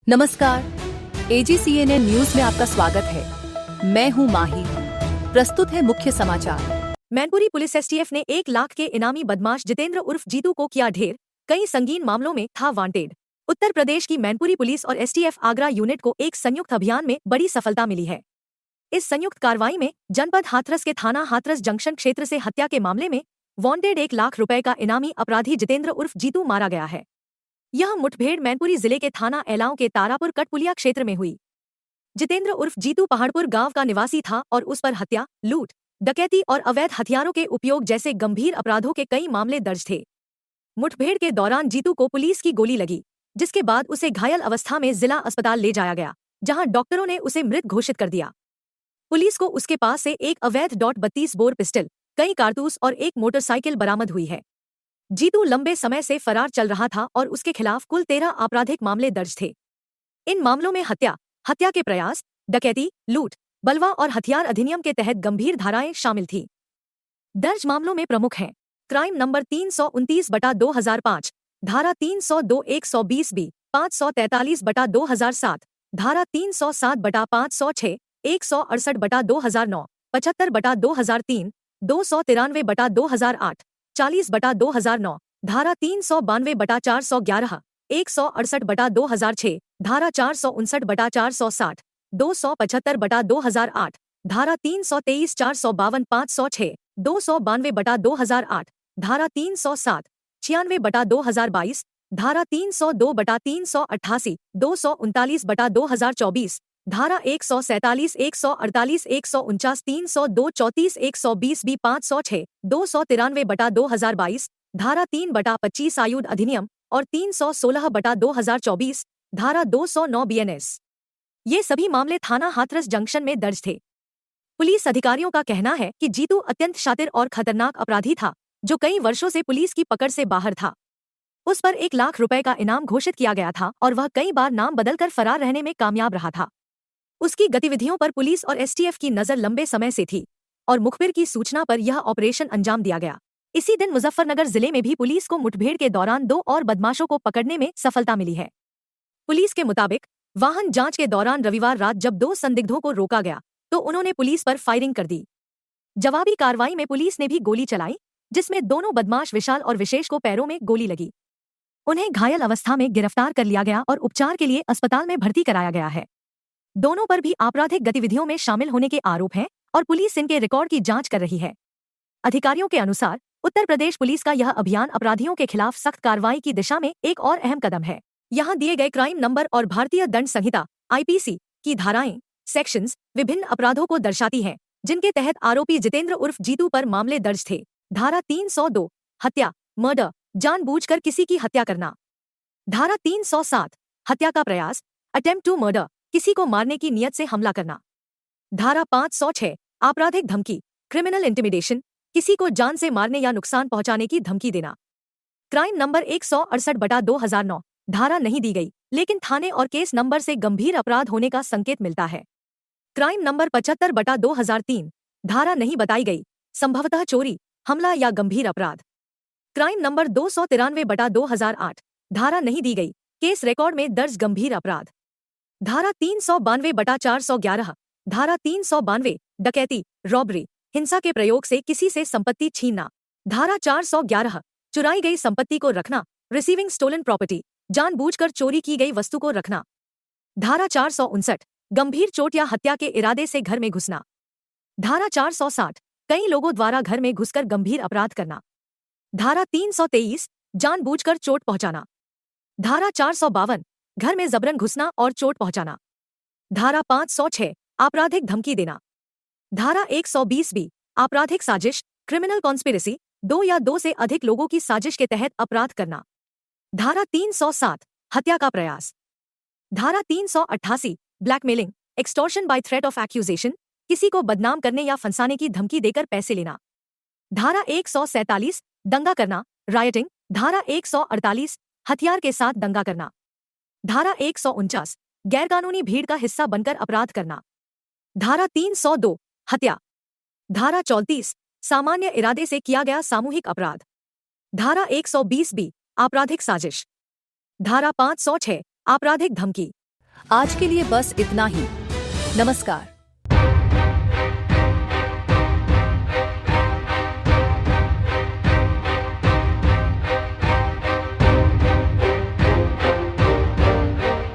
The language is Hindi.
नमस्कार, एजीसीएनएन न्यूज में आपका स्वागत है। मैं हूं माही। प्रस्तुत है मुख्य समाचार। मैनपुरी पुलिस एसटीएफ ने 1 लाख के इनामी बदमाश जितेंद्र उर्फ जीतू को किया ढेर, कई संगीन मामलों में था वांटेड। उत्तर प्रदेश की मैनपुरी पुलिस और एसटीएफ आगरा यूनिट को एक संयुक्त अभियान में बड़ी सफलता मिली है। इस संयुक्त कार्रवाई में जनपद हाथरस के थाना हाथरस जंक्शन क्षेत्र से हत्या के मामले में वांटेड 1 लाख रुपए का इनामी अपराधी जितेंद्र उर्फ जीतू मारा गया है। यह मुठभेड़ मैनपुरी जिले के थाना एलाओं के तारापुर कटपुलिया क्षेत्र में हुई। जितेंद्र उर्फ जीतू पहाड़पुर गांव का निवासी था और उस पर हत्या, लूट, डकैती और अवैध हथियारों के उपयोग जैसे गंभीर अपराधों के कई मामले दर्ज थे। मुठभेड़ के दौरान जीतू को पुलिस की गोली लगी, जिसके बाद उसे घायल अवस्था में जिला अस्पताल ले जाया गया, जहां डॉक्टरों ने उसे मृत घोषित कर दिया। पुलिस को उसके पास से एक अवैध .32 बोर पिस्टल, कई कारतूस और एक मोटरसाइकिल बरामद हुई है। जीतू लंबे समय से फरार चल रहा था और उसके खिलाफ कुल 13 आपराधिक मामले दर्ज थे। इन मामलों में हत्या के प्रयास, डकैती, लूट, बलवा और हथियार अधिनियम के तहत गंभीर धाराएं शामिल थीं। दर्ज मामलों में प्रमुख हैं क्राइम नंबर 329/2005, धारा 302-120B, 543/2007, धारा 307/506, 168/2009, 75/2003, 293/2008, 40/2009, धारा 392/411, 168/2006, धारा 459/460, 275/2008, धारा 323/452, 292/2008, धारा 307, 96/2022, धारा 302/388, 239/2024, धारा 147, 148, 149, 302, 34, 120B, 506, 293/2022, धारा 3/25 आयुध अधिनियम और 316/2024, धारा 209 BNS। ये सभी मामले थाना हाथरस जंक्शन में दर्ज थे। पुलिस अधिकारियों का कहना है कि जीतू अत्यंत शातिर और खतरनाक अपराधी था, जो कई वर्षों से पुलिस की पकड़ से बाहर था। उस पर 1 लाख रुपए का इनाम घोषित किया गया था और वह कई बार नाम बदलकर फरार रहने में कामयाब रहा था। उसकी गतिविधियों पर पुलिस और एसटीएफ की नजर लंबे समय से थी और मुखबिर की सूचना पर यह ऑपरेशन अंजाम दिया गया। इसी दिन मुजफ्फरनगर जिले में भी पुलिस को मुठभेड़ के दौरान 2 और बदमाशों को पकड़ने में सफलता मिली है। पुलिस के मुताबिक वाहन जांच के दौरान रविवार रात जब 2 संदिग्धों को रोका गया तो उन्होंने पुलिस पर फायरिंग कर दी। जवाबी कार्रवाई में पुलिस ने भी गोली चलाई, जिसमें दोनों बदमाश विशाल और विशेष को पैरों में गोली लगी। उन्हें घायल अवस्था में गिरफ्तार कर लिया गया और उपचार के लिए अस्पताल में भर्ती कराया गया है। दोनों पर भी आपराधिक गतिविधियों में शामिल होने के आरोप हैं और पुलिस इनके रिकॉर्ड की जांच कर रही है। अधिकारियों के अनुसार उत्तर प्रदेश पुलिस का यह अभियान अपराधियों के खिलाफ सख्त कार्रवाई की दिशा में एक और अहम कदम है। यहाँ दिए गए क्राइम नंबर और भारतीय दंड संहिता (IPC) की धाराएं, सेक्शंस विभिन्न अपराधों को दर्शाती हैं, जिनके तहत आरोपी जितेंद्र उर्फ जीतू पर मामले दर्ज थे। धारा 302 हत्या, मर्डर, जानबूझकर किसी की हत्या करना। धारा 307 हत्या का प्रयास, अटेम्प्ट टू मर्डर, किसी को मारने की नियत से हमला करना। धारा 506 आपराधिक धमकी, क्रिमिनल इंटिमिडेशन, किसी को जान से मारने या नुकसान पहुंचाने की धमकी देना। क्राइम नंबर 168/2009 धारा नहीं दी गई, लेकिन थाने और केस नंबर से गंभीर अपराध होने का संकेत मिलता है। क्राइम नंबर 75/2003 धारा नहीं बताई गई, संभवतः चोरी, हमला या गंभीर अपराध। क्राइम नंबर 293/2008 धारा नहीं दी गई, केस रिकॉर्ड में दर्ज गंभीर अपराध। धारा 392/411, धारा 392 डकैती, रॉबरी, हिंसा के प्रयोग से किसी से संपत्ति छीनना। धारा 411 चुराई गई संपत्ति को रखना, रिसीविंग स्टोलन प्रॉपर्टी, जानबूझकर चोरी की गई वस्तु को रखना। धारा 459 गंभीर चोट या हत्या के इरादे से घर में घुसना। धारा 460 कई लोगों द्वारा घर में घुसकर गंभीर अपराध करना। धारा 323 जानबूझकर चोट पहुंचाना। धारा 452 घर में जबरन घुसना और चोट पहुंचाना। धारा 506 आपराधिक धमकी देना। धारा 120B आपराधिक साजिश, क्रिमिनल कॉन्स्पिरेसी, 2 या 2 से अधिक लोगों की साजिश के तहत अपराध करना। धारा 307 हत्या का प्रयास। धारा 388 blackmailing, extortion by threat of accusation, किसी को बदनाम करने या फंसाने की धमकी देकर पैसे लेना। धारा 147 दंगा करना, रायटिंग। धारा 148 हथियार के साथ दंगा करना। धारा 149 गैरकानूनी भीड़ का हिस्सा बनकर अपराध करना। धारा 302 हत्या। धारा 34 सामान्य इरादे से किया गया सामूहिक अपराध। धारा 120B आपराधिक साजिश। धारा 506 आपराधिक धमकी। आज के लिए बस इतना ही। नमस्कार।